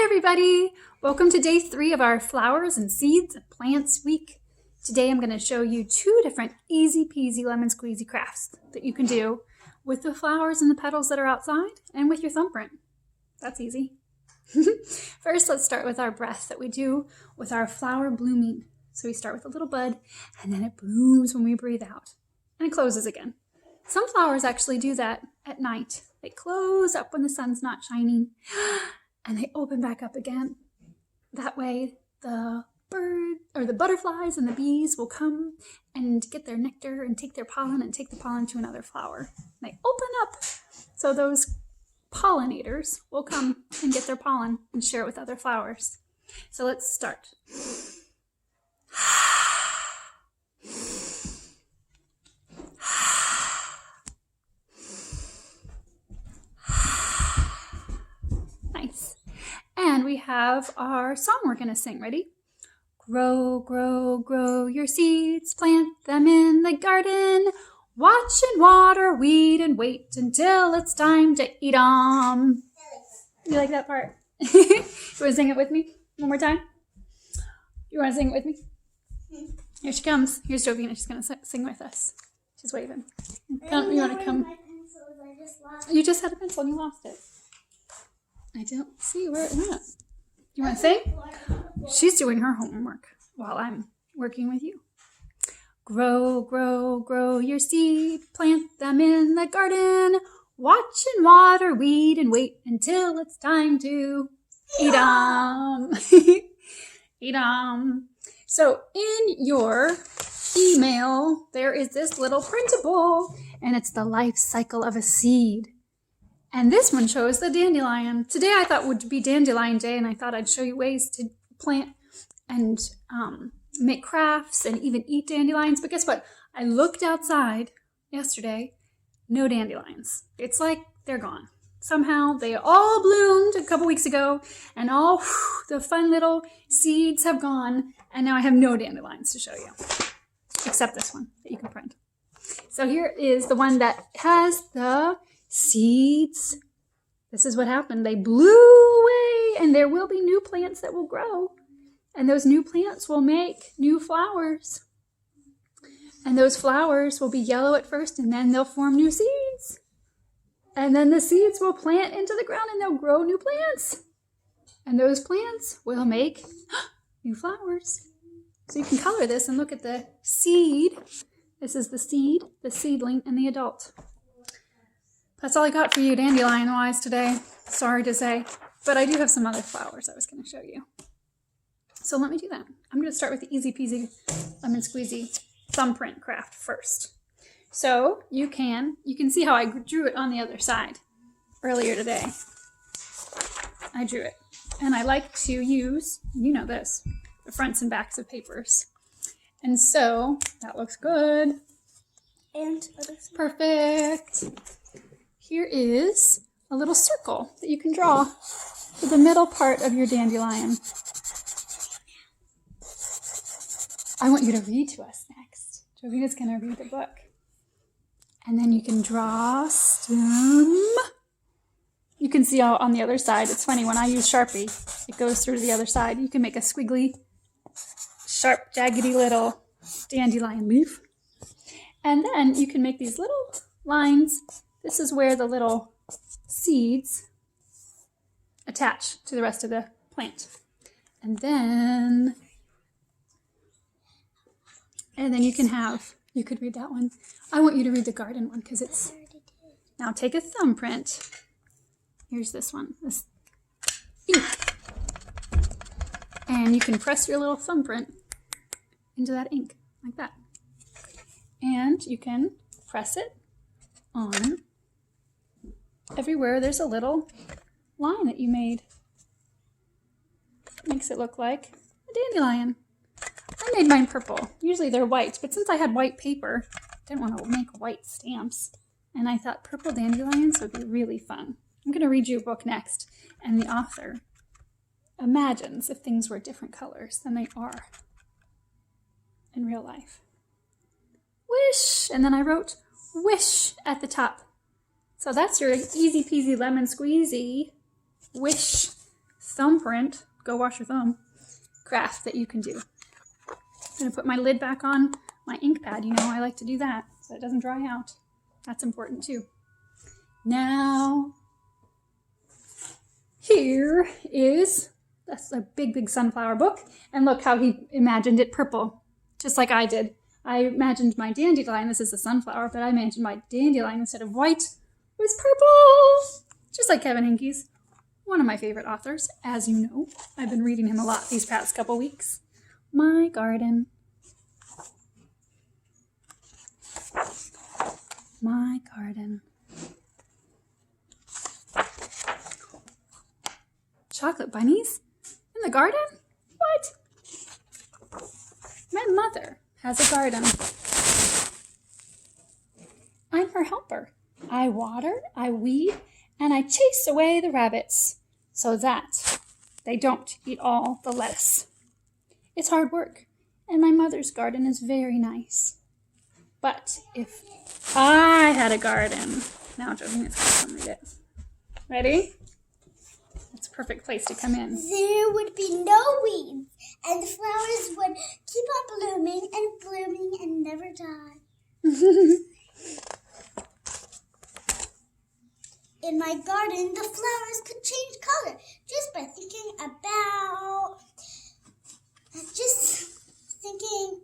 everybody! Welcome to day 3 of our Flowers and Seeds and Plants week. Today I'm going to show you 2 different easy peasy lemon squeezy crafts that you can do with the flowers and the petals that are outside and with your thumbprint. That's easy. First, let's start with our breath that we do with our flower blooming. So we start with a little bud and then it blooms when we breathe out and it closes again. Some flowers actually do that at night. They close up when the sun's not shining and they open back up again. That way the bird or the butterflies and the bees will come and get their nectar and take their pollen and take the pollen to another flower. They open up so those pollinators will come and get their pollen and share it with other flowers. So let's start. Nice. And we have our song we're going to sing. Ready? Grow, grow, grow your seeds, plant them in the garden. Watch and water, weed, and wait until it's time to eat 'em. You like that part? You want to sing it with me one more time? You want to sing it with me? Here she comes. Here's Jovina. She's going to sing with us. She's waving. You want to come? You just had a pencil and you lost it. I don't see where it went. You want to sing? She's doing her homework while I'm working with you. Grow, grow, grow your seed, plant them in the garden. Watch and water, weed, and wait until it's time to eat 'em. Eat 'em. So in your email, there is this little printable, and it's the life cycle of a seed. And this one shows the dandelion. Today I thought would be dandelion day, and I thought I'd show you ways to plant and make crafts and even eat dandelions. But guess what? I looked outside yesterday, no dandelions. It's like they're gone. Somehow they all bloomed a couple weeks ago and all the fun little seeds have gone. And now I have no dandelions to show you, except this one that you can print. So here is the one that has the seeds. This is what happened. They blew away and there will be new plants that will grow. And those new plants will make new flowers. And those flowers will be yellow at first and then they'll form new seeds. And then the seeds will plant into the ground and they'll grow new plants. And those plants will make new flowers. So you can color this and look at the seed. This is the seed, the seedling, and the adult. That's all I got for you dandelion-wise today. Sorry to say. But I do have some other flowers I was going to show you. So let me do that. I'm going to start with the easy peasy lemon squeezy thumbprint craft first. So you can see how I drew it on the other side earlier today. I drew it. And I like to use, you know this, the fronts and backs of papers. And so that looks good. And perfect. Here is a little circle that you can draw for the middle part of your dandelion. I want you to read to us next. Jovina's going to read the book. And then you can draw stem. You can see how on the other side, it's funny, when I use Sharpie, it goes through to the other side. You can make a squiggly, sharp, jaggedy little dandelion leaf. And then you can make these little lines. This is where the little seeds attach to the rest of the plant. And then you could read that one. I want you to read the garden one because it's, now take a thumbprint. Here's this one, this ink. And you can press your little thumbprint into that ink like that. And you can press it on everywhere there's a little line that you made. Makes it look like a dandelion. I made mine purple. Usually they're white, but since I had white paper, I didn't want to make white stamps. And I thought purple dandelions would be really fun. I'm going to read you a book next, and the author imagines if things were different colors than they are in real life. Wish! And then I wrote wish at the top. So that's your easy peasy lemon squeezy wish thumbprint, go wash your thumb, craft that you can do. I'm going to put my lid back on my ink pad. You know, I like to do that so it doesn't dry out. That's important too. Now, here is, that's a big sunflower book. And look how he imagined it purple, just like I did. I imagined my dandelion, this is a sunflower, but I imagined my dandelion instead of white was purple. Just like Kevin Henkes, one of my favorite authors, as you know. I've been reading him a lot these past couple weeks. My garden. My garden. Chocolate bunnies? In the garden? What? My mother has a garden. I'm her helper. I water, I weed, and I chase away the rabbits so that they don't eat all the lettuce. It's hard work, and my mother's garden is very nice. But if I had a garden, now Josina's going to come read it. Ready? It's a perfect place to come in. There would be no weeds, and the flowers would keep on blooming and never die. In my garden, the flowers could change color just by thinking about it. Just thinking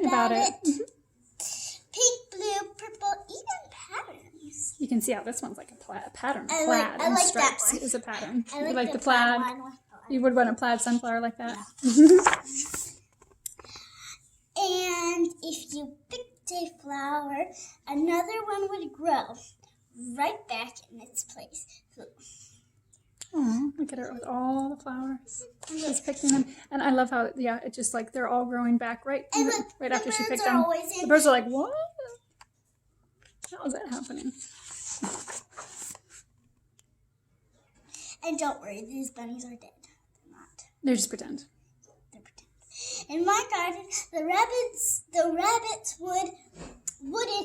about it. Pink, blue, purple, even patterns. You can see how this one's like a pattern. I Plaid like and that stripes one. is a pattern. I You like the plaid? one. You would want a plaid sunflower like that? And if you picked a flower, another one would grow right back in its place. Oh, look at her with all the flowers. She's picking them. And I love how, it's just like they're all growing back right after she picked them. The birds are like, what? How is that happening? And don't worry, these bunnies are dead. They're not. They're just pretend. They're pretend. In my garden, the rabbits wouldn't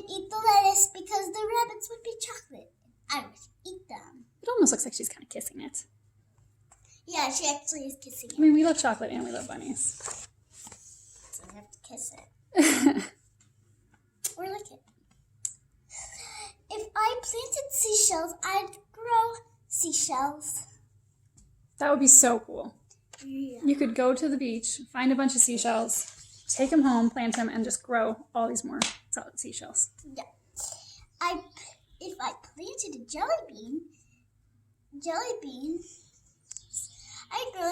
eat the lettuce because the rabbits would be chocolate. I would eat them. It almost looks like she's kind of kissing it. Yeah, she actually is kissing I mean, we love chocolate and we love bunnies. So I have to kiss it. Or lick it. If I planted seashells, I'd grow seashells. That would be so cool. Yeah. You could go to the beach, find a bunch of seashells, take them home, plant them, and just grow all these more seashells. Yeah. If I planted a jelly bean, I'd grow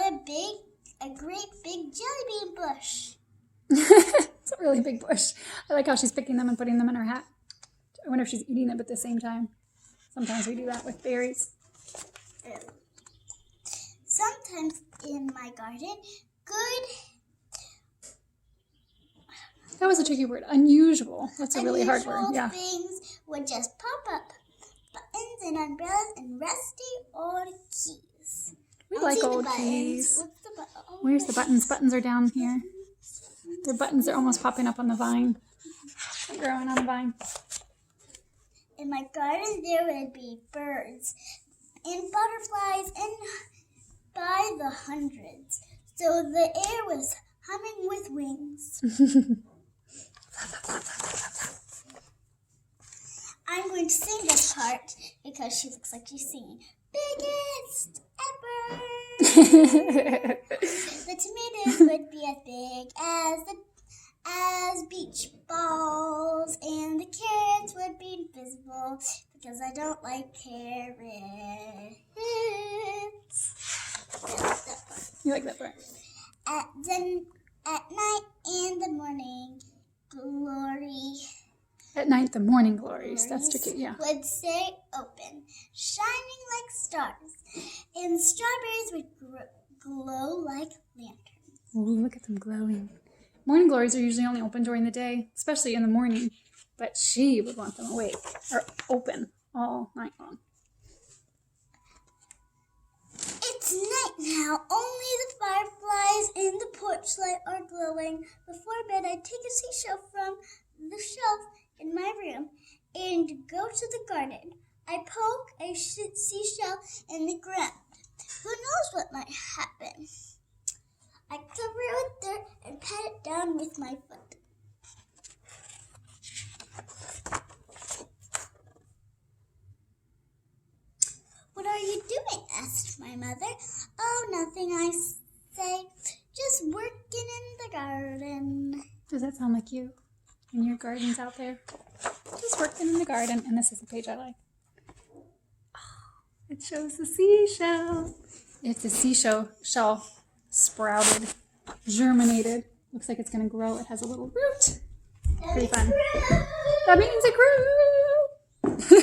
a great big jelly bean bush. It's a really big bush. I like how she's picking them and putting them in her hat. I wonder if she's eating them at the same time. Sometimes we do that with berries. Sometimes in my garden, That was a tricky word. Unusual. That's a really hard word. Yeah. Things would just pop up. Buttons and umbrellas and rusty old keys. We like old keys. Where's the buttons? Buttons are down here. They're buttons. They're almost popping up on the vine. They're growing on the vine. In my garden, there would be birds and butterflies and by the hundreds. So the air was humming with wings. I'm going to sing this part because she looks like she's singing. Biggest ever. The tomatoes would be as big as beach balls, and the carrots would be invisible because I don't like carrots. You like that part? At night and the morning glory. At night, the morning glories. That's tricky, yeah. Would stay open, shining like stars, and strawberries would glow like lanterns. Ooh, look at them glowing. Morning glories are usually only open during the day, especially in the morning, but she would want them awake or open all night long. It's night now. Only the fireflies in the porch light are glowing. Before bed, I'd take a seashell from the shelf in my room and go to the garden. I poke a seashell in the ground. Who knows what might happen? I cover it with dirt and pat it down with my foot. What are you doing? Asked my mother. Oh, nothing, I say. Just working in the garden. Does that sound like you and your gardens out there? Just working in the garden. And this is the page I like. Oh, it shows the seashell. If the seashell sprouted, germinated, looks like it's going to grow. It has a little root. Pretty fun. That means it grew.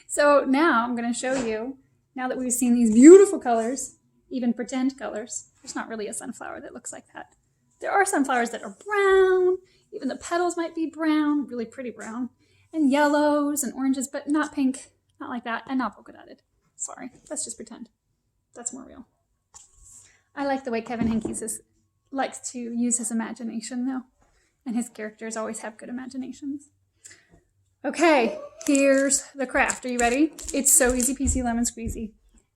So now I'm going to show you, now that we've seen these beautiful colors, even pretend colors, there's not really a sunflower that looks like that. There are sunflowers that are brown, even the petals might be brown, really pretty brown, and yellows and oranges, but not pink, not like that, and not polka dotted. Sorry, that's just pretend. That's more real. I like the way Kevin Henkes likes to use his imagination though, and his characters always have good imaginations. Okay, here's the craft. Are you ready? It's so easy peasy lemon squeezy.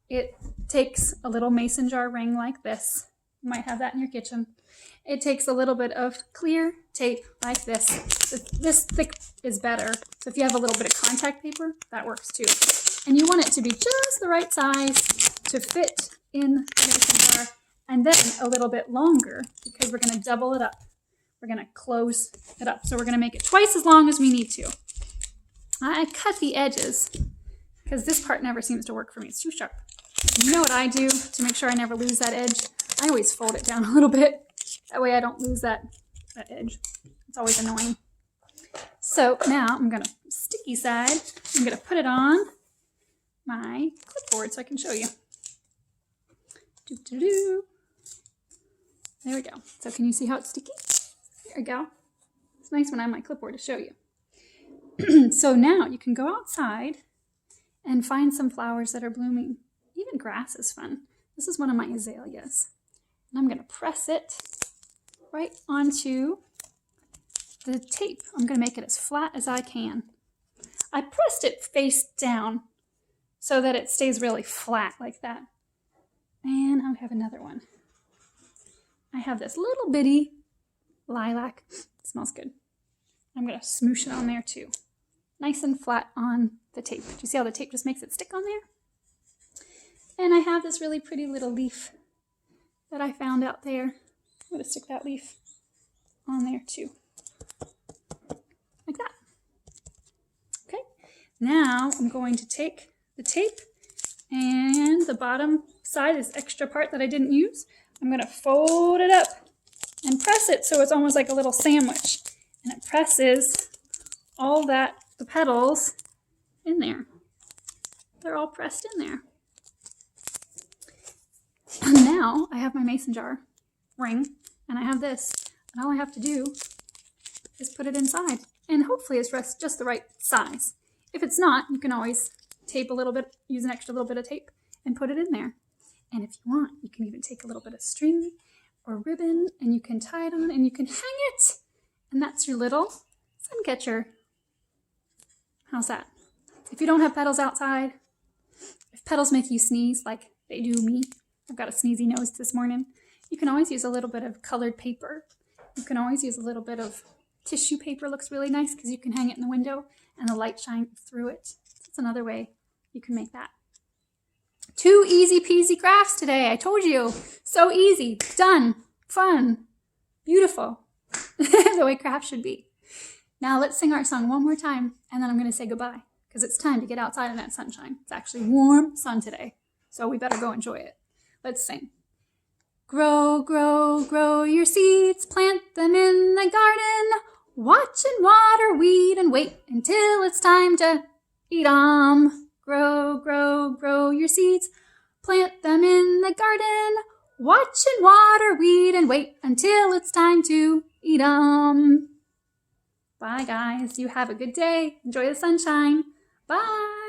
It takes a little mason jar ring like this. You might have that in your kitchen. It takes a little bit of clear tape like this. This thick is better. So if you have a little bit of contact paper, that works too. And you want it to be just the right size to fit in the mason jar, and then a little bit longer because we're going to double it up. We're going to close it up. So we're going to make it twice as long as we need to. I cut the edges because this part never seems to work for me. It's too sharp. You know what I do to make sure I never lose that edge? I always fold it down a little bit. That way I don't lose that edge. It's always annoying. So now I'm going to sticky side. I'm going to put it on my clipboard so I can show you. Doo-doo-doo. There we go. So can you see how it's sticky? There we go. It's nice when I have my clipboard to show you. So now you can go outside and find some flowers that are blooming. Even grass is fun. This is one of my azaleas. And I'm going to press it right onto the tape. I'm going to make it as flat as I can. I pressed it face down so that it stays really flat like that. And I have another one. I have this little bitty lilac. It smells good. I'm going to smoosh it on there too. Nice and flat on the tape. Do you see how the tape just makes it stick on there? And I have this really pretty little leaf that I found out there. I'm going to stick that leaf on there too. Like that. Okay. Now I'm going to take the tape, and the bottom side is extra part that I didn't use. I'm going to fold it up and press it so it's almost like a little sandwich. And it presses all that, the petals, in there. They're all pressed in there. And now I have my mason jar ring, and I have this. And all I have to do is put it inside. And hopefully it's just the right size. If it's not, you can always tape a little bit, use an extra little bit of tape, and put it in there. And if you want, you can even take a little bit of string or ribbon, and you can tie it on, and you can hang it. And that's your little sun catcher. How's that? If you don't have petals outside, if petals make you sneeze like they do me, I've got a sneezy nose this morning, you can always use a little bit of colored paper. You can always use a little bit of tissue paper. Looks really nice because you can hang it in the window and the light shines through it. That's another way you can make that. 2 easy peasy crafts today. I told you. So easy. Done. Fun. Beautiful. The way crafts should be. Now let's sing our song one more time, and then I'm going to say goodbye because it's time to get outside in that sunshine. It's actually warm sun today, so we better go enjoy it. Let's sing. Grow, grow, grow your seeds, plant them in the garden. Watch and water, weed, and wait until it's time to eat 'em. Grow, grow, grow your seeds, plant them in the garden. Watch and water, weed, and wait until it's time to eat 'em. Bye, guys. You have a good day. Enjoy the sunshine. Bye.